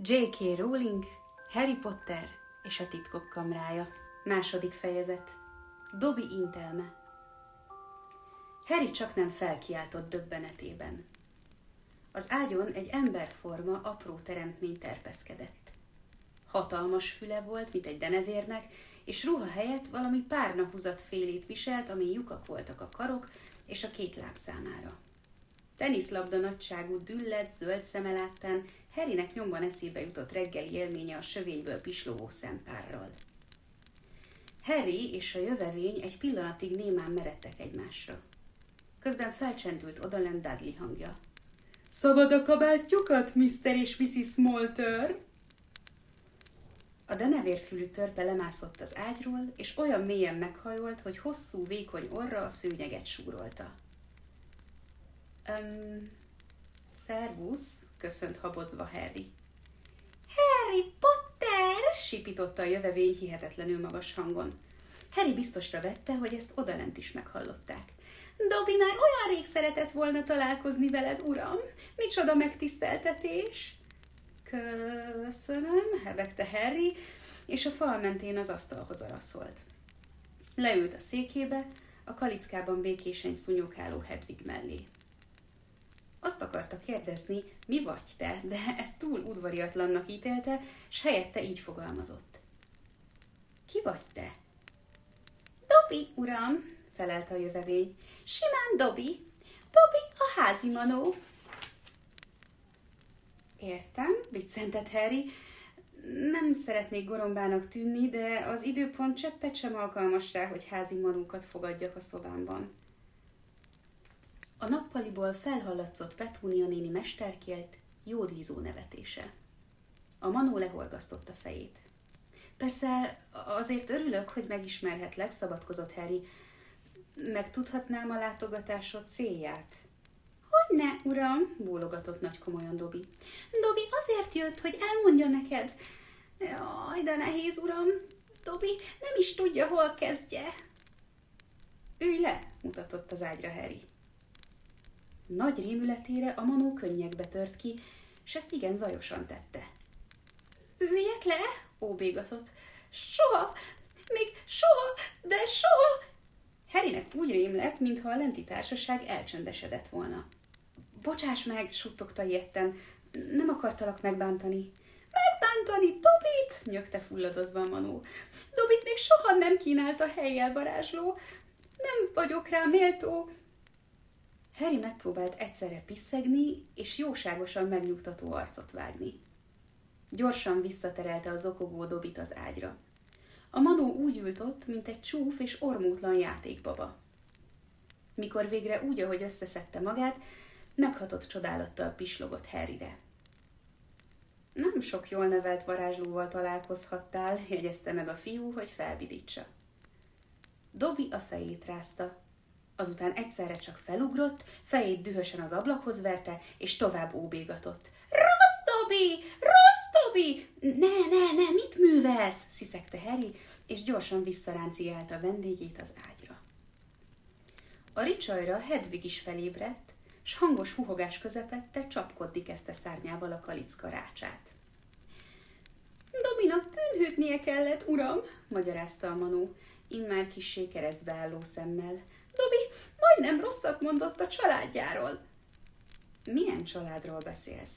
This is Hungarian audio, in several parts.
J.K. Rowling, Harry Potter és a titkok kamrája. Második fejezet. Dobby intelme. Harry csaknem felkiáltott döbbenetében. Az ágyon egy emberforma apró teremtmény terpeszkedett. Hatalmas füle volt, mint egy denevérnek, és ruha helyett valami párnahúzat félét viselt, amin lyukak voltak a karok és a két láb számára. Teniszlabda nagyságú düllett, zöld szeme láttán Harrynek nyomban eszébe jutott reggeli élménye a sövényből pislogó szempárral. Harry és a jövevény egy pillanatig némán meredtek egymásra. Közben felcsendült odalent Dudley hangja. Szabad a kabátjukat, Mr. és Mrs. Smolter? A denevérfülű törpe lemászott az ágyról, és olyan mélyen meghajolt, hogy hosszú, vékony orra a szőnyeget súrolta. Szervusz, köszönt habozva Harry. Harry Potter! Sipította a jövevény hihetetlenül magas hangon. Harry biztosra vette, hogy ezt odalent is meghallották. Dobby már olyan rég szeretett volna találkozni veled, uram. Micsoda megtiszteltetés! Köszönöm, hebegte Harry, és a fal mentén az asztalhoz araszolt. Leült a székébe, a kalickában békésen szúnyogáló Hedwig mellé. Azt akarta kérdezni, mi vagy te, de ezt túl udvariatlannak ítélte, s helyette így fogalmazott. Ki vagy te? Dobby, uram, felelte a jövevény. Simán Dobby. Dobby a házi manó. Értem, viccentett Harry. Nem szeretnék gorombának tűnni, de az időpont cseppet sem alkalmas rá, hogy házi manókat fogadjak a szobámban. A nappaliból felhallatszott Petúnia néni mesterkélt, jódízó nevetése. A manó lehorgasztotta fejét. Persze azért örülök, hogy megismerhetlek, szabadkozott Harry. Megtudhatnám a látogatásod célját? Hogyne, uram, bólogatott nagykomolyan Dobby. Dobby azért jött, hogy elmondja neked. Jaj, de nehéz, uram. Dobby nem is tudja, hol kezdje. Ülj le, mutatott az ágyra Harry. Nagy rémületére a manó könnyekbe tört ki, s ezt igen zajosan tette. Üljek le? Óbégatott. Soha, még soha, de soha! Harrynek úgy rém lett, mintha a lenti társaság elcsöndesedett volna. Bocsáss meg, suttogta ijedten, nem akartalak megbántani. Megbántani Dobbyt? Nyögte fulladozva a manó. Dobbyt még soha nem kínálta helyjel varázsló. Nem vagyok rá méltó. Harry megpróbált egyszerre piszegni, és jóságosan megnyugtató arcot vágni. Gyorsan visszaterelte a zokogó Dobbyt az ágyra. A manó úgy ült ott, mint egy csúf és ormótlan játékbaba. Mikor végre úgy, ahogy összeszedte magát, meghatott csodálattal pislogott Harryre. Nem sok jól nevelt varázslóval találkozhattál, jegyezte meg a fiú, hogy felvidítsa. Dobby a fejét rázta. Azután egyszerre csak felugrott, fejét dühösen az ablakhoz verte, és tovább óbégatott. Rossz, Dobby! Rossz, Dobby! Ne, mit művelsz? Sziszegte Harry, és gyorsan visszaránciálta vendégét az ágyra. A ricsajra Hedwig is felébredt, s hangos huhogás közepette csapkodni kezdte szárnyával a kalicka rácsát. Dobbynak tűnhőtnie kellett, uram, magyarázta a manó, immár kissé keresztbe álló szemmel. Dobby majdnem rosszat mondott a családjáról. Milyen családról beszélsz?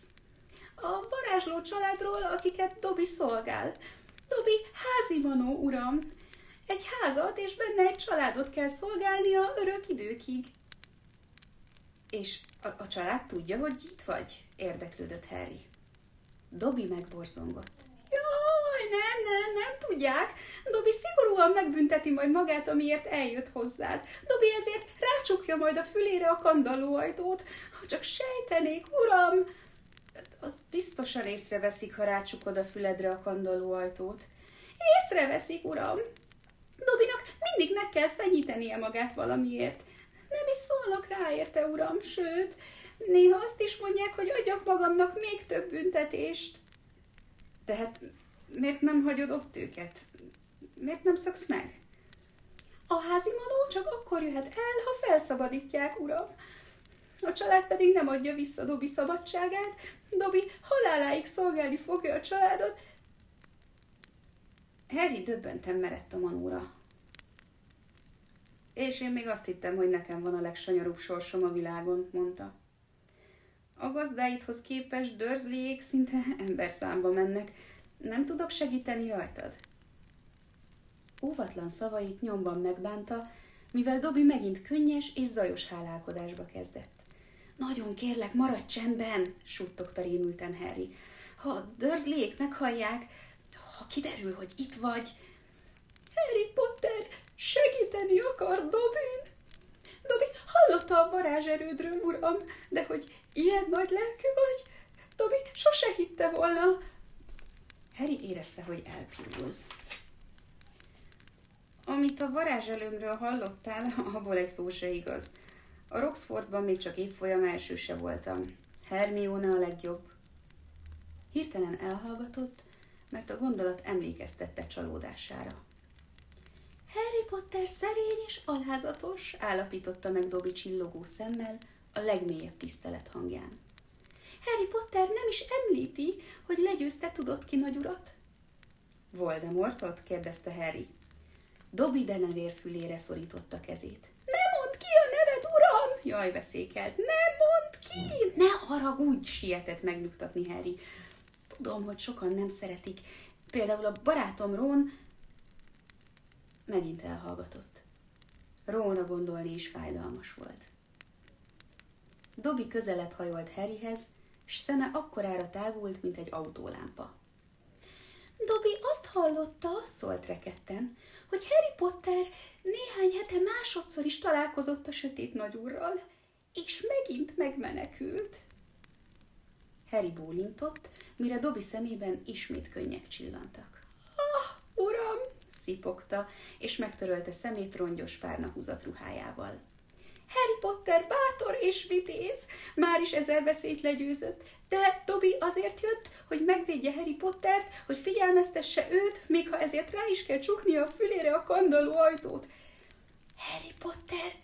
A varázsló családról, akiket Dobby szolgál. Dobby házi manó, uram. Egy házat és benne egy családot kell szolgálnia örök időkig. És a család tudja, hogy itt vagy? Érdeklődött Harry. Dobby megborzongott. Jaj, nem tudják. Dobby szigorúan megbünteti majd magát, amiért eljött hozzád. Dobby ezért rácsukja majd a fülére a kandallóajtót. Ha csak sejtenék, uram! Az biztosan észreveszik, ha rácsukod a füledre a kandallóajtót. Észreveszik, uram! Dobbynak mindig meg kell fenyítenie magát valamiért. Nem is szólnak rá érte, uram, sőt, néha azt is mondják, hogy adjak magamnak még több büntetést. De hát miért nem hagyod ott őket? Miért nem szöksz meg? A házi manó csak akkor jöhet el, ha felszabadítják, uram. A család pedig nem adja vissza Dobby szabadságát. Dobby haláláig szolgálni fogja a családot. Harry döbbenten merett a Manóra. És én még azt hittem, hogy nekem van a legsanyarúbb sorsom a világon, mondta. A gazdáidhoz képest Dursleyék szinte emberszámba mennek. Nem tudok segíteni rajtad? Óvatlan szavait nyomban megbánta, mivel Dobby megint könnyes és zajos hálálkodásba kezdett. Nagyon kérlek, maradj csendben, suttogta rémülten Harry. Ha a Dursleyék meghallják, ha kiderül, hogy itt vagy... Harry Potter segíteni akar Dobbyn. Dobby hallotta a varázserődről, uram, de hogy ilyen nagy lelkű vagy, Dobby sose hitte volna. Harry érezte, hogy elpirul. Amit a varázselőmről hallottál, abból egy szó se igaz. A Roxfordban még csak évfolyam elsőse voltam. Hermione a legjobb. Hirtelen elhallgatott, mert a gondolat emlékeztette csalódására. Harry Potter szerény és alázatos, állapította meg Dobby csillogó szemmel, a legmélyebb tisztelet hangján. Harry Potter nem is említi, hogy legyőzte tudott ki nagyurat? Voldemortot? Kérdezte Harry. Dobby denevér fülére szorította kezét. Ne mondd ki a neved, uram! Jaj, veszékelt. Ne mondd ki! Ne haragudj, sietett megnyugtatni Harry. Tudom, hogy sokan nem szeretik. Például a barátom Ron... Megint elhallgatott. Ronra gondolni is fájdalmas volt. Dobby közelebb hajolt Harryhez, s szeme akkorára tágult, mint egy autólámpa. Dobby azt hallotta, szólt rekedten, hogy Harry Potter néhány hete másodszor is találkozott a sötét nagyúrral, és megint megmenekült. Harry bólintott, mire Dobby szemében ismét könnyek csillantak. Ah, uram! Szipogta, és megtörölte szemét rongyos párnahúzat ruhájával. Harry Potter bátor és vitéz, már is 1000 veszélyt legyőzött, de Dobby azért jött, hogy megvédje Harry Pottert, hogy figyelmeztesse őt, még ha ezért rá is kell csuknia a fülére a kandalló ajtót. Harry Potter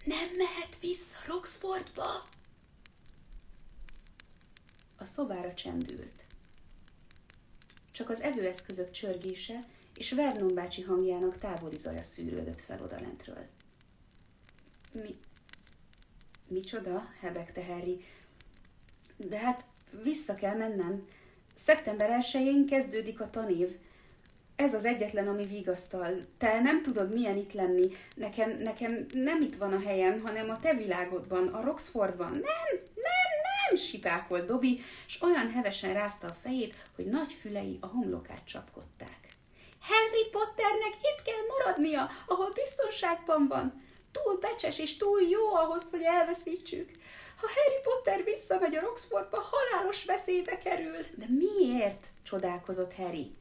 nem mehet vissza Roxfordba. A szobára csendült. Csak az evőeszközök csörgése és Vernon bácsi hangjának távoli zaja szűrődött fel odalentről. Micsoda? Hebegte Harry. De hát vissza kell mennem. Szeptember 1-én kezdődik a tanév. Ez az egyetlen, ami vigasztal. Te nem tudod, milyen itt lenni. Nekem nem itt van a helyem, hanem a te világodban, a Roxfordban. Nem, sipákolt Dobby, s olyan hevesen rázta a fejét, hogy nagy fülei a homlokát csapkodták. Harry Potternek itt kell maradnia, ahol biztonságban van. Túl becses és túl jó ahhoz, hogy elveszítsük. Ha Harry Potter visszamegy a Roxfordba, halálos veszélybe kerül. De miért? Csodálkozott Harry.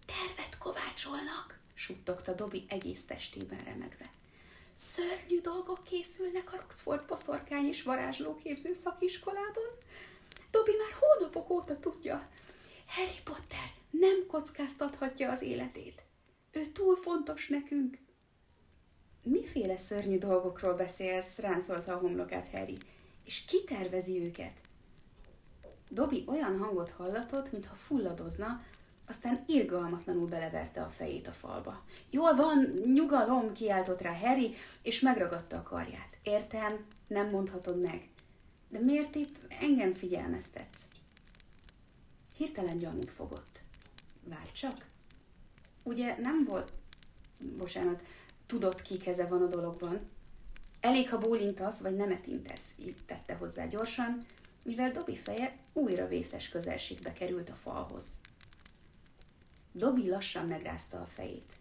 Tervet kovácsolnak, suttogta Dobby egész testében remegve. Szörnyű dolgok készülnek a Roxford boszorkány és varázslóképző szakiskolában. Dobby már hónapok óta tudja. Harry Potter nem kockáztathatja az életét. Ő túl fontos nekünk. Miféle szörnyű dolgokról beszélsz, ráncolta a homlokát Harry, és ki tervezi őket? Dobby olyan hangot hallatott, mintha fulladozna, aztán irgalmatlanul beleverte a fejét a falba. Jól van, nyugalom, kiáltott rá Harry, és megragadta a karját. Értem, nem mondhatod meg. De miért épp engem figyelmeztetsz? Hirtelen gyanút fogott. Várj csak. Ugye nem volt... Bocsánat, tudod, ki keze van a dologban. Elég, ha bólintasz, vagy nemet intesz, így tette hozzá gyorsan, mivel Dobby feje újra vészes közelségbe került a falhoz. Dobby lassan megrázta a fejét.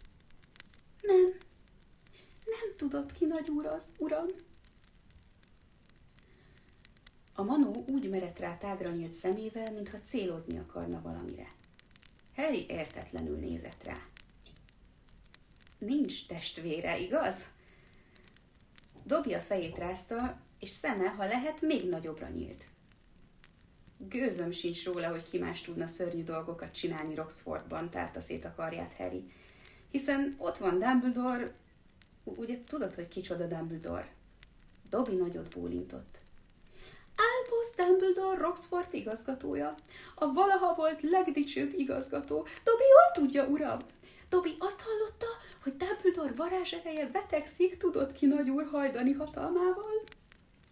Nem tudod, ki nagy úr az, uram. A manó úgy merett rá tágra nyílt szemével, mintha célozni akarna valamire. Harry értetlenül nézett rá. Nincs testvére, igaz? Dobby a fejét rázta, és szeme, ha lehet, még nagyobbra nyílt. Gőzöm sincs róla, hogy ki más tudna szörnyű dolgokat csinálni Roxfordban, tárta szét a karját Harry. Hiszen ott van Dumbledore, ugye tudod, hogy kicsoda Dumbledore? Dobby nagyot bólintott. Albus Dumbledore Roxford igazgatója. A valaha volt legdicsőbb igazgató. Dobby jól tudja, uram. Dobby azt hallotta, hogy Dumbledore varázsereje vetekszik, tudott ki nagyúr hajdani hatalmával.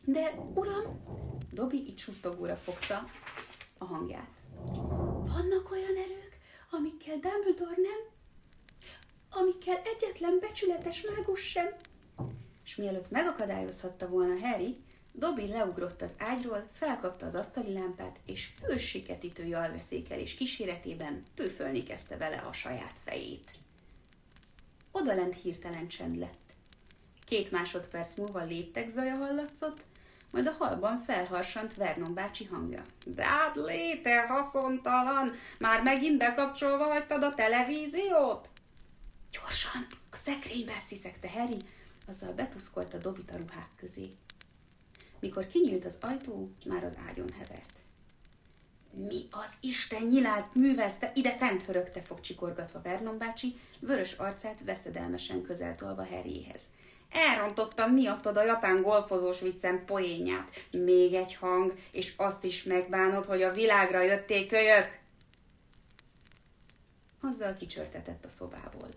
De, uram, Dobby így suttogóra fogta a hangját. Vannak olyan erők, amikkel Dumbledore nem, amikkel egyetlen becsületes mágus sem. És mielőtt megakadályozhatta volna Harry, Dobby leugrott az ágyról, felkapta az asztali lámpát, és fősiketítő jalveszékelés kíséretében püfölni kezdte vele a saját fejét. Odalent hirtelen csend lett. 2 másodperc múlva léptek zaja hallatszott, majd a hallban felharsant Vernon bácsi hangja. Dudley, te haszontalan! Már megint bekapcsolva hagytad a televíziót? Gyorsan, a szekrénybe, sziszegte Harry, azzal betuszkolta Dobbyt a ruhák közé. Mikor kinyílt az ajtó, már az ágyon hevert. Mi az Isten nyilát művezte, ide fent hörögte, fogcsikorgatva Vernon bácsi, vörös arcát veszedelmesen közeltolva Harryhez. Elrontottam miattad a japán golfozós viccem poénját. Még egy hang, és azt is megbánod, hogy a világra jöttél, kölyök! Azzal kicsörtetett a szobából.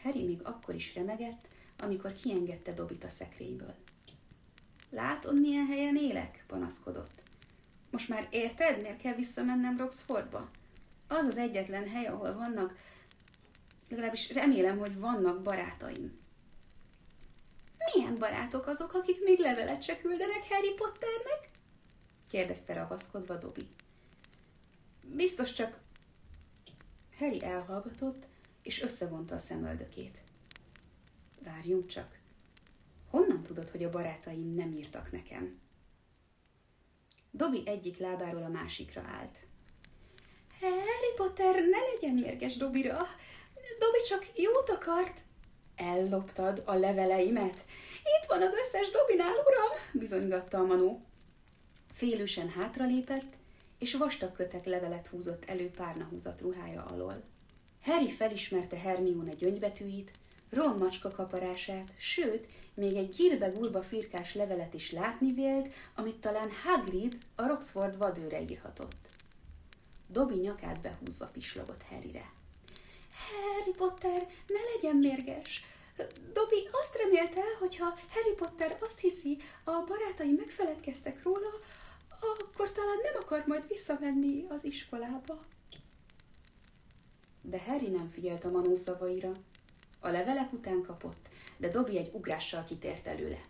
Harry még akkor is remegett, amikor kiengedte Dobbyt a szekrényből. Látod, milyen helyen élek? Panaszkodott. Most már érted, miért kell visszamennem Roxfordba? Az az egyetlen hely, ahol vannak, legalábbis remélem, hogy vannak barátaim. Milyen barátok azok, akik még levelet se küldenek Harry Potternek? Kérdezte ravaszkodva Dobby. Biztos csak... Harry elhallgatott, és összevonta a szemöldökét. Várjunk csak. Honnan tudod, hogy a barátaim nem írtak nekem? Dobby egyik lábáról a másikra állt. Harry Potter, ne legyen mérges Dobbyra. Dobby csak jót akart. Elloptad a leveleimet? Itt van az összes Dobbynál, uram, bizonygatta a manó. Félősen hátralépett, és vastag kötek levelet húzott elő párnahúzat ruhája alól. Harry felismerte Hermione gyöngybetűit, Ron macska kaparását, sőt, még egy gírbe-gurba firkás levelet is látni vélt, amit talán Hagrid, a Roxford vadőre írhatott. Dobby nyakát behúzva pislogott Harryre. Harry Potter, ne legyen mérges! Dobby azt remélte, hogyha Harry Potter azt hiszi, a barátai megfeledkeztek róla, akkor talán nem akar majd visszamenni az iskolába. De Harry nem figyelt a manó szavaira. A levelek után kapott, de Dobby egy ugrással kitért előle.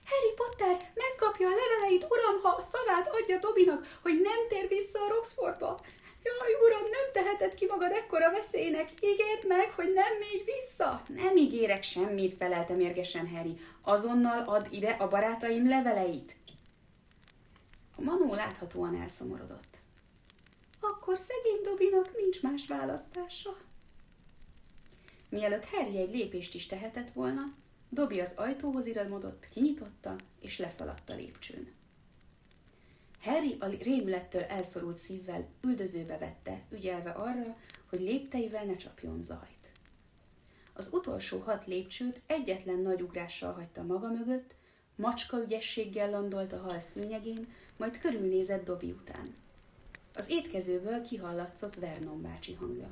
Harry Potter megkapja a leveleit, uram, ha a szavát adja Dobbynak, hogy nem tér vissza a Roxfordba. Jaj, uram, nem teheted ki magad ekkora veszélynek. Ígérd meg, hogy nem mégy vissza. Nem ígérek semmit, felelte mérgesen Harry. Azonnal add ide a barátaim leveleit. A manó láthatóan elszomorodott. Akkor szegény Dobbynak nincs más választása. Mielőtt Harry egy lépést is tehetett volna, Dobby az ajtóhoz iramodott, kinyitotta, és leszaladt a lépcsőn. Harry a rémülettől elszorult szívvel üldözőbe vette, ügyelve arra, hogy lépteivel ne csapjon zajt. Az utolsó 6 lépcsőt egyetlen nagy ugrással hagyta maga mögött, macska ügyességgel landolt a hal szőnyegén, majd körülnézett Dobby után. Az étkezőből kihallatszott Vernon bácsi hangja.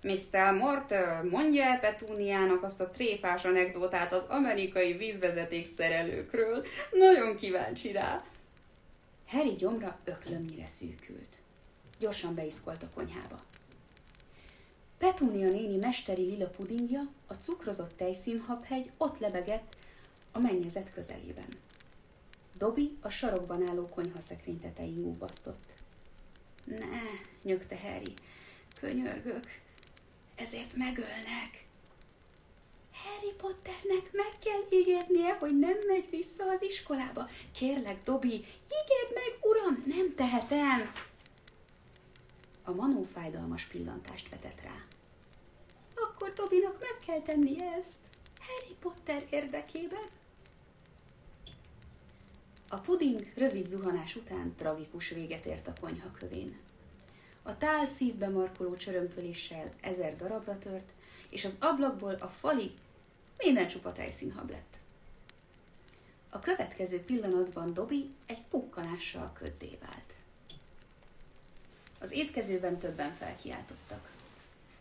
Mr. Morton, mondja el Petuniának azt a tréfás anekdótát az amerikai vízvezeték szerelőkről. Nagyon kíváncsi rá. Harry gyomra öklömnyire szűkült. Gyorsan beiskolt a konyhába. Petunia néni mesteri lila pudingja, a cukrozott tejszínhabhegy ott lebegett a mennyezet közelében. Dobby a sarokban álló konyhaszekrény tetején gubbasztott. Ne, nyögte Harry, könyörgök, ezért megölnek. Harry Potternek meg kell ígérnie, hogy nem megy vissza az iskolába. Kérlek, Dobby, ígérd meg, uram, nem tehetem. A manó fájdalmas pillantást vetett rá. Akkor Dobbynak meg kell tennie ezt, Harry Potter érdekében. A puding rövid zuhanás után tragikus véget ért a konyha kövén. A tál szívbe markoló csörömpöléssel 1000 darabra tört, és az ablakból a falig minden csupa tejszínhab lett. A következő pillanatban Dobby egy pukkanással köddé vált. Az étkezőben többen felkiáltottak.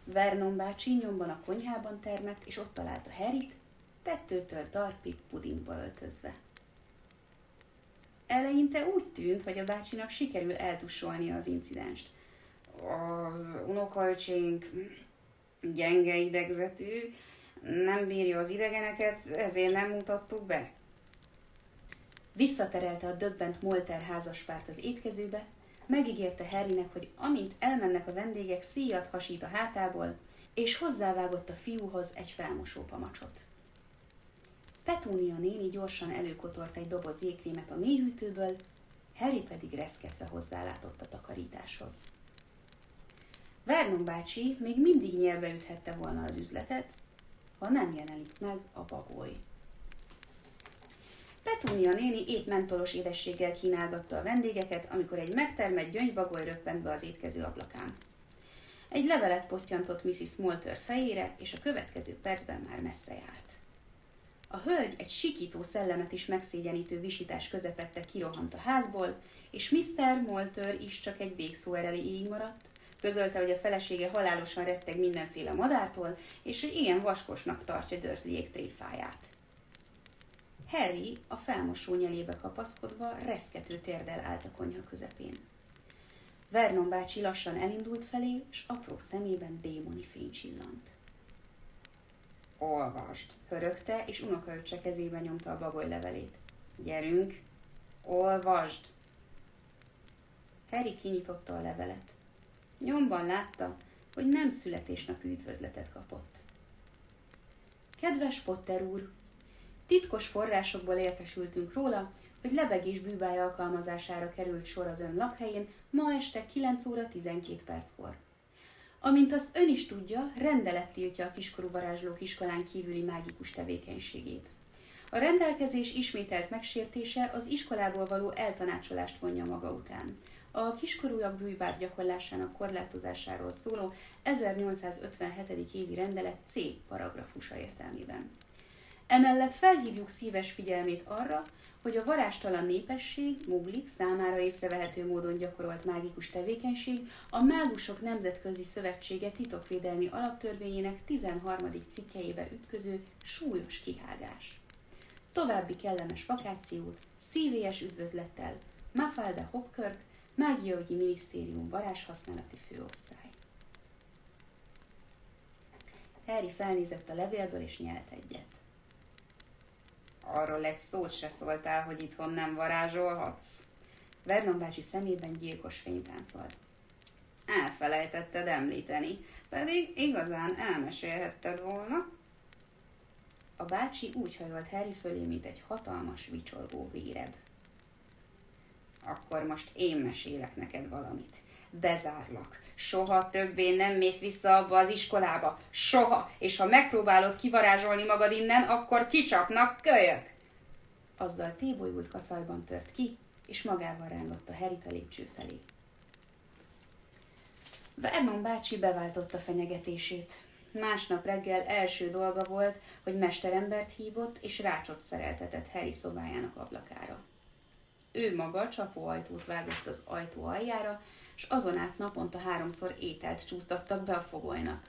Vernon bácsi nyomban a konyhában termett, és ott találta Harryt, tettőtől talpig pudingba öltözve. Eleinte úgy tűnt, hogy a bácsinak sikerül eltussolnia az incidenst. Az unokaöcsénk gyenge idegzetű, nem bírja az idegeneket, ezért nem mutattuk be. Visszaterelte a döbbent Molter házaspárt az étkezőbe, megígérte Harrynek, hogy amint elmennek a vendégek, szíjat hasít a hátából, és hozzávágott a fiúhoz egy felmosópamacsot. Petúnia néni gyorsan előkotort egy doboz jégkrémet a mélyhűtőből, Harry pedig reszketve hozzálátott a takarításhoz. Vernon bácsi még mindig nyelbe üthette volna az üzletet, ha nem jelenik meg a bagoly. Petúnia néni épp mentolos édességgel kínálgatta a vendégeket, amikor egy megtermett gyöngybagoly röppent be az étkező ablakán. Egy levelet pottyantott Mrs. Molter fejére, és a következő percben már messze járt. A hölgy egy sikító szellemet is megszégyenítő visítás közepette kirohant a házból, és Mr. Molter is csak egy végszó erejéig maradt, közölte, hogy a felesége halálosan retteg mindenféle madártól, és hogy ilyen vaskosnak tartja Dursleyék tréfáját. Harry a felmosó nyelébe kapaszkodva reszkető térdel állt a konyha közepén. Vernon bácsi lassan elindult felé, és apró szemében démoni fény csillant. Olvasd, hörögte, és unokaöccse kezébe nyomta a bagoly levelét. Gyerünk, olvasd! Harry kinyitotta a levelet. Nyomban látta, hogy nem születésnapi üdvözletet kapott. Kedves Potter úr! Titkos forrásokból értesültünk róla, hogy lebegés bűbáj alkalmazására került sor az ön lakhelyén ma este 9 óra 12 perckor. Amint azt ön is tudja, rendelet tiltja a kiskorú varázslók iskolán kívüli mágikus tevékenységét. A rendelkezés ismételt megsértése az iskolából való eltanácsolást vonja maga után. A kiskorúak bűjbáb gyakorlásának korlátozásáról szóló 1857. évi rendelet C paragrafusa értelmében. Emellett felhívjuk szíves figyelmét arra, hogy a varástalan népesség, muglik számára észrevehető módon gyakorolt mágikus tevékenység a Mágusok Nemzetközi Szövetsége titokvédelmi alaptörvényének 13. cikkeibe ütköző súlyos kihágás. További kellemes vakációt, szívélyes üdvözlettel, Mafalda Hopkirk, Mágiaügyi Minisztérium varázshasználati főosztály. Harry felnézett a levélből és nyelt egyet. Arról egy szót se szóltál, hogy itthon nem varázsolhatsz. Vernon bácsi szemében gyilkos fény táncolt. Elfelejtetted említeni, pedig igazán elmesélhetted volna. A bácsi úgy hajolt Harry fölé, mint egy hatalmas, vicsorgó véreb. Akkor most én mesélek neked valamit. Bezárlak. Soha többé nem mész vissza abba az iskolába. Soha. És ha megpróbálod kivarázsolni magad innen, akkor kicsapnak kölyök. Azzal tébolyult kacajban tört ki, és magával rángatta Harryt a lépcső felé. Vernon bácsi beváltotta fenyegetését. Másnap reggel első dolga volt, hogy mesterembert hívott, és rácsot szereltetett Harry szobájának ablakára. Ő maga csapóajtót vágott az ajtó aljára, és azon át naponta 3-szor ételt csúsztattak be a fogolynak.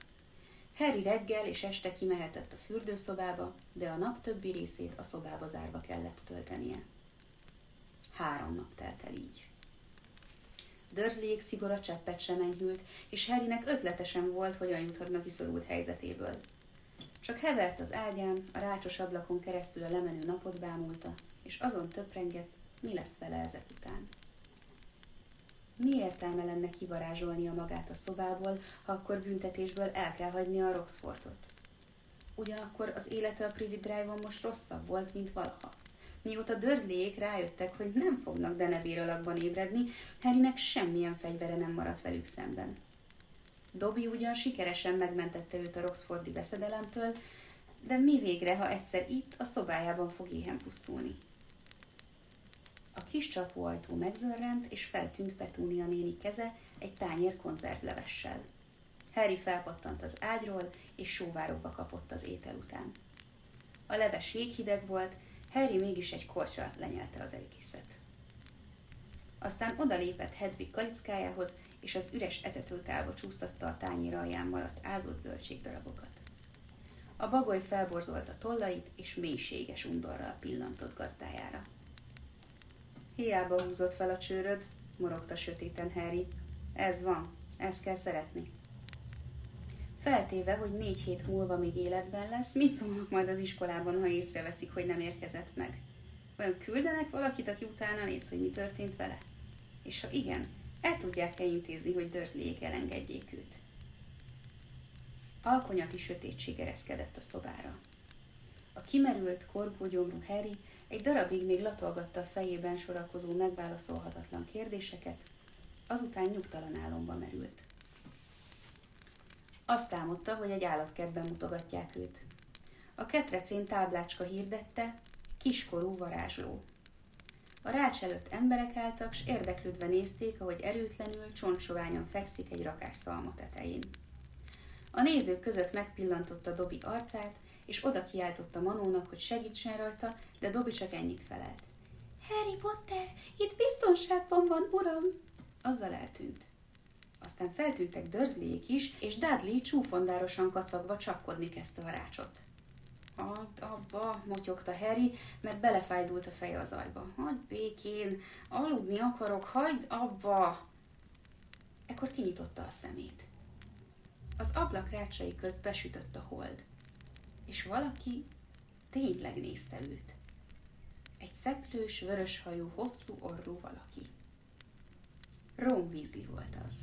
Harry reggel és este kimehetett a fürdőszobába, de a nap többi részét a szobába zárva kellett töltenie. 3 nap telt el így. Dursleyék szigora cseppet sem enyhült, és Harrynek ötletesen volt, hogyan juthatna kiszorult helyzetéből. Csak hevert az ágyán, a rácsos ablakon keresztül a lemenő napot bámulta, és azon töprengett, mi lesz vele ezek után. Mi értelme lenne kivarázsolnia magát a szobából, ha akkor büntetésből el kell hagynia a Roxfortot? Ugyanakkor az élete a Privet Drive-on most rosszabb volt, mint valaha. Mióta Dursleyék rájöttek, hogy nem fognak denevér alakban ébredni, Harrynek semmilyen fegyvere nem maradt velük szemben. Dobby ugyan sikeresen megmentette őt a Roxfordi veszedelemtől, de mi végre, ha egyszer itt, a szobájában fog éhen pusztulni? A kis csapóajtó megzörrent, és feltűnt Petúnia néni keze egy tányér konzervlevessel. Harry felpattant az ágyról, és sóvárogva kapott az étel után. A leves jéghideg volt, Harry mégis egy kortyra lenyelte az egészet. Aztán odalépett Hedwig kalickájához, és az üres etetőtálba csúsztatta a tányér alján maradt ázott zöldségdarabokat. A bagoly felborzolta tollait, és mélységes undorral pillantott gazdájára. Hiába húzott fel a csőröd, morogta sötéten Harry. Ez van, ezt kell szeretni. Feltéve, hogy 4 hét múlva még életben lesz, mit szólnak majd az iskolában, ha észreveszik, hogy nem érkezett meg? Vajon küldenek valakit, aki utána néz, hogy mi történt vele? És ha igen, el tudják-e intézni, hogy Dursleyék elengedjék őt? Alkonyati sötétség ereszkedett a szobára. A kimerült, korgógyomrú Harry egy darabig még latolgatta a fejében sorakozó megválaszolhatatlan kérdéseket, azután nyugtalan álomba merült. Azt álmodta, hogy egy állatkertben mutogatják őt. A ketrecén táblácska hirdette, kiskorú varázsló. A rács előtt emberek álltak, s érdeklődve nézték, ahogy erőtlenül, csontsoványan fekszik egy rakás szalma tetején. A nézők között megpillantotta Dobby arcát, és oda kiáltotta Manónak, hogy segítsen rajta, de Dobby csak ennyit felelt. Harry Potter, itt biztonságban van, uram! Azzal eltűnt. Aztán feltűntek Dursleyék is, és Dudley csúfondárosan kacagva csapkodni kezdte a rácsot. Hagyd abba, motyogta Harry, mert belefájdult a feje az ajba. Hagyd békén, aludni akarok, hagyd abba! Ekkor kinyitotta a szemét. Az ablak rácsai közt besütött a hold, és valaki tényleg nézte őt. Egy szeplős, vöröshajú, hosszú orrú valaki. Ron Weasley volt az.